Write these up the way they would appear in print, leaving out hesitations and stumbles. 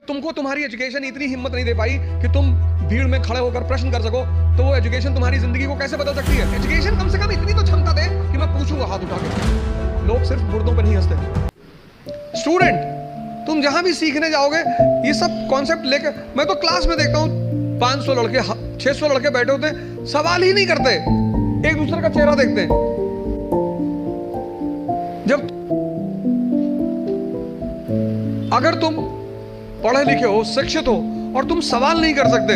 तुमको तुम्हारी एजुकेशन इतनी हिम्मत नहीं दे पाई कि तुम भीड़ में खड़े होकर प्रश्न कर सको, तो वो एजुकेशन तुम्हारी जिंदगी को कैसे बदल सकती है? एजुकेशन कम से कम इतनी तो क्षमता दे कि मैं पूछूंगा हाथ उठा के। लोग सिर्फ मुर्दों पर नहीं हंसते। स्टूडेंट, तुम जहां भी सीखने जाओगे ये सब कॉन्सेप्ट लेकर, मैं तो क्लास में देखता हूं 500 लड़के 600 लड़के बैठे होते हैं, सवाल ही नहीं करते, एक दूसरे का चेहरा देखते हैं। जब अगर तुम पढ़े लिखे हो, शिक्षित हो और तुम सवाल नहीं कर सकते,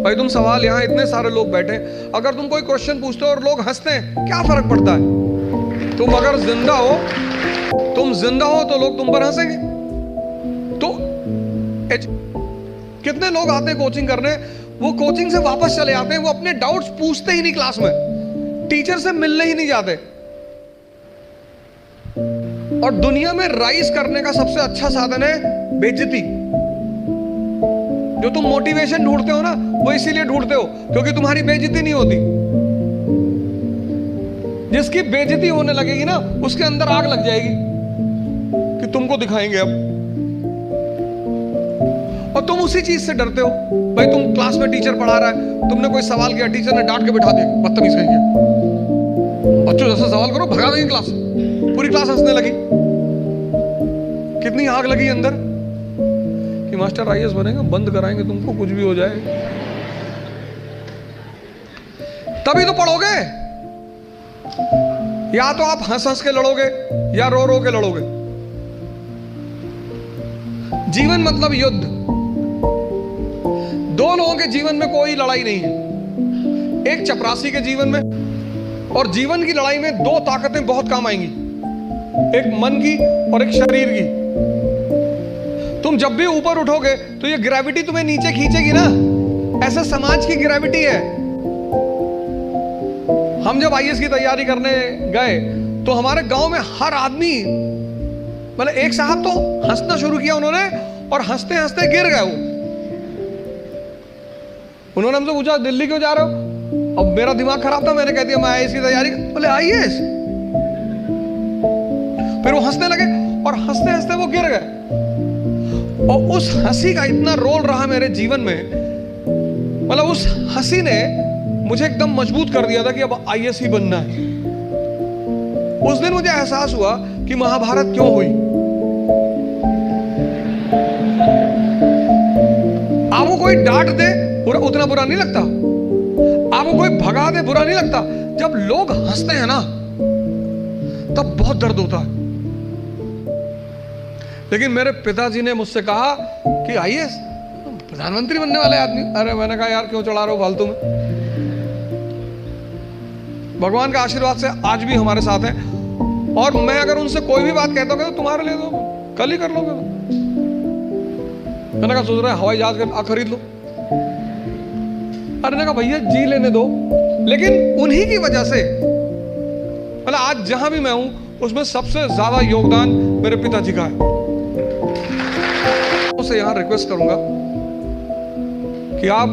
भाई तुम सवाल, यहां इतने सारे लोग बैठे, अगर तुम कोई क्वेश्चन पूछते हो और लोग हंसते हैं, क्या फर्क पड़ता है? तुम अगर जिंदा हो, तुम जिंदा हो तो लोग तुम पर हंसेंगे। तो कितने लोग आते हैं कोचिंग करने, वो कोचिंग से वापस चले आते हैं, वो अपने डाउट्स पूछते ही नहीं क्लास में, टीचर से मिलने ही नहीं जाते। और दुनिया में राइज करने का सबसे अच्छा साधन है बेइज्जती। जो तुम मोटिवेशन ढूंढते हो ना, वो इसीलिए ढूंढते हो क्योंकि तुम्हारी बेइज्जती नहीं होती। जिसकी बेइज्जती होने लगेगी ना, उसके अंदर आग लग जाएगी कि तुमको दिखाएंगे अब, और तुम उसी चीज से डरते हो। भाई तुम क्लास में टीचर पढ़ा रहा है, तुमने कोई सवाल किया, टीचर ने डांट के बिठा दिया, बदतमीज कहेंगे, बच्चों जैसे सवाल करो, भगा देंगे क्लास। पूरी क्लास हंसने लगी। कितनी आग लगी अंदर कि मास्टर आईएएस बनेगा, बंद कराएंगे तुमको, कुछ भी हो जाए। तभी तो पढ़ोगे। या तो आप हंस हंस के लड़ोगे या रो रो के लड़ोगे। जीवन मतलब युद्ध। दो लोगों के जीवन में कोई लड़ाई नहीं है। एक चपरासी के जीवन में, और जीवन की लड़ाई में दो ताकतें बहुत काम आएंगी, एक मन की और एक शरीर की। तुम जब भी ऊपर उठोगे तो ये ग्रेविटी तुम्हें नीचे खींचेगी ना, ऐसा समाज की ग्रेविटी है। हम जब आईएएस की तैयारी करने गए तो हमारे गांव में हर आदमी, मतलब एक साहब तो हंसना शुरू किया उन्होंने, और हंसते हंसते गिर गए वो। उन्होंने हमसे पूछा दिल्ली क्यों जा रहे हो? अब मेरा दिमाग खराब था, मैंने कह दिया मैं आईएएस की तैयारी। बोले आईएएस? फिर वो हंसने लगे और हंसते हंसते वो गिर गए। और उस हंसी का इतना रोल रहा मेरे जीवन में, मतलब उस हंसी ने मुझे एकदम मजबूत कर दिया था कि अब आईएएस ही बनना है। उस दिन मुझे एहसास हुआ कि महाभारत क्यों हुई। आपको कोई डांट दे उतना बुरा नहीं लगता, आपको कोई भगा दे बुरा नहीं लगता, जब लोग हंसते हैं ना तब बहुत दर्द होता है। लेकिन मेरे पिताजी ने मुझसे कहा कि आईएएस प्रधानमंत्री बनने वाले आदमी। अरे मैंने कहा यार क्यों चढ़ा रहे हो फालतू में। भगवान का आशीर्वाद से आज भी हमारे साथ है, और मैं अगर उनसे कोई भी बात कहता हूँ तो तुम्हारे लिए तो कल ही कर लोगे। मैंने कहा सोच रहा है हवाई जहाज खरीद लो। अरे ने कहा भैया जी लेने दो। लेकिन उन्हीं की वजह से, मतलब आज जहां भी मैं हूं उसमें सबसे ज्यादा योगदान मेरे पिताजी का है। उसे यहां रिक्वेस्ट करूंगा कि आप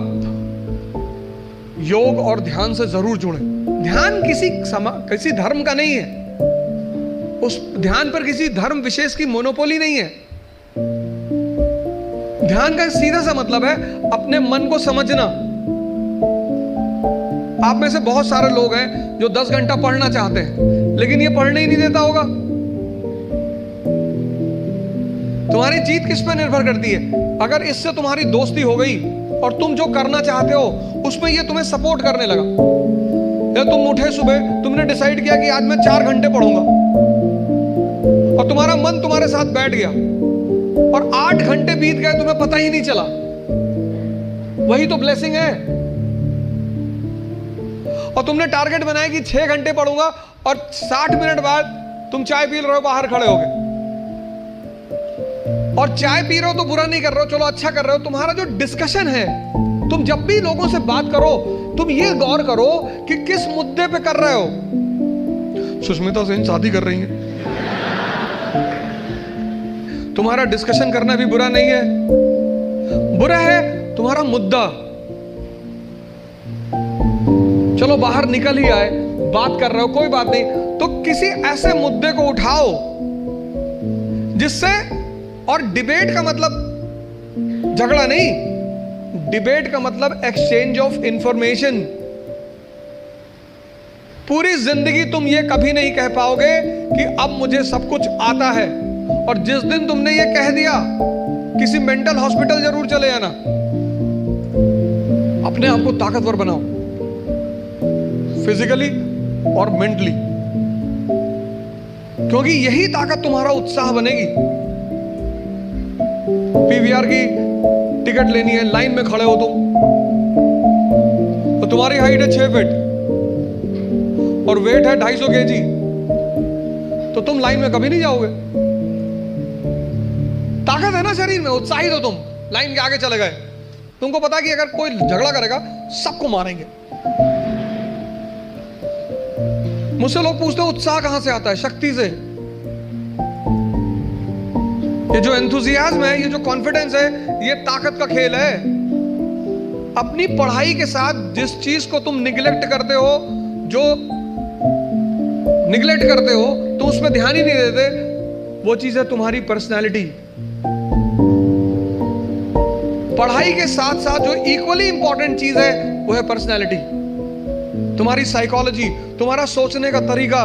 योग और ध्यान से जरूर जुड़ें। ध्यान किसी धर्म का नहीं है, उस ध्यान पर किसी धर्म विशेष की मोनोपोली नहीं है। ध्यान का सीधा सा मतलब है अपने मन को समझना। आप में से बहुत सारे लोग हैं जो 10 घंटा पढ़ना चाहते हैं, लेकिन ये पढ़ने ही नहीं देता होगा। तुम्हारी जीत किस पर निर्भर करती है? अगर इससे तुम्हारी दोस्ती हो गई और तुम जो करना चाहते हो उसमें ये तुम्हें सपोर्ट करने लगा, या तुम उठे सुबह, तुमने डिसाइड किया कि आज मैं 4 घंटे पढ़ूंगा, और तुम्हारा मन तुम्हारे साथ बैठ गया और 8 घंटे बीत गए, तुम्हें पता ही नहीं चला, वही तो ब्लेसिंग है। और तुमने टारगेट बनाया कि 6 घंटे पढ़ूंगा, और 60 मिनट बाद तुम चाय पी रहे हो, बाहर खड़े हो गए, और चाय पी रहे हो तो बुरा नहीं कर रहे हो, चलो अच्छा कर रहे हो। तुम्हारा जो डिस्कशन है, तुम जब भी लोगों से बात करो, तुम ये गौर करो कि किस मुद्दे पे कर रहे हो। सुष्मिता सेन शादी कर रही है, तुम्हारा डिस्कशन करना भी बुरा नहीं है, बुरा है तुम्हारा मुद्दा। चलो बाहर निकल ही आए, बात कर रहे हो, कोई बात नहीं, तो किसी ऐसे मुद्दे को उठाओ जिससे और डिबेट का मतलब झगड़ा नहीं, डिबेट का मतलब एक्सचेंज ऑफ इंफॉर्मेशन। पूरी जिंदगी तुम ये कभी नहीं कह पाओगे कि अब मुझे सब कुछ आता है, और जिस दिन तुमने ये कह दिया, किसी मेंटल हॉस्पिटल जरूर चले जाना, अपने आप को ताकतवर बनाओ, फिजिकली और मेंटली, क्योंकि यही ताकत तुम्हारा उत्साह बनेगी। पीवीआर की टिकट लेनी है, लाइन में खड़े हो तुम, तो तुम्हारी हाइट है 6 फीट और वेट है 250 kg, तो तुम लाइन में कभी नहीं जाओगे। ताकत है ना शरीर में, उत्साहित हो तुम, लाइन के आगे चले गए। तुमको पता कि अगर कोई झगड़ा करेगा सबको मारेंगे। मुझसे लोग पूछते हैं उत्साह कहां से आता है? शक्ति से। ये जो एंथुजियाज्म है, ये जो कॉन्फिडेंस है, ये ताकत का खेल है। अपनी पढ़ाई के साथ जिस चीज को तुम निगलेक्ट करते हो, जो निगलेक्ट करते हो, तुम उसमें ध्यान ही नहीं देते, वो चीज है तुम्हारी पर्सनैलिटी। पढ़ाई के साथ साथ जो इक्वली इंपॉर्टेंट चीज है वो है पर्सनैलिटी, तुम्हारी साइकोलॉजी, तुम्हारा सोचने का तरीका।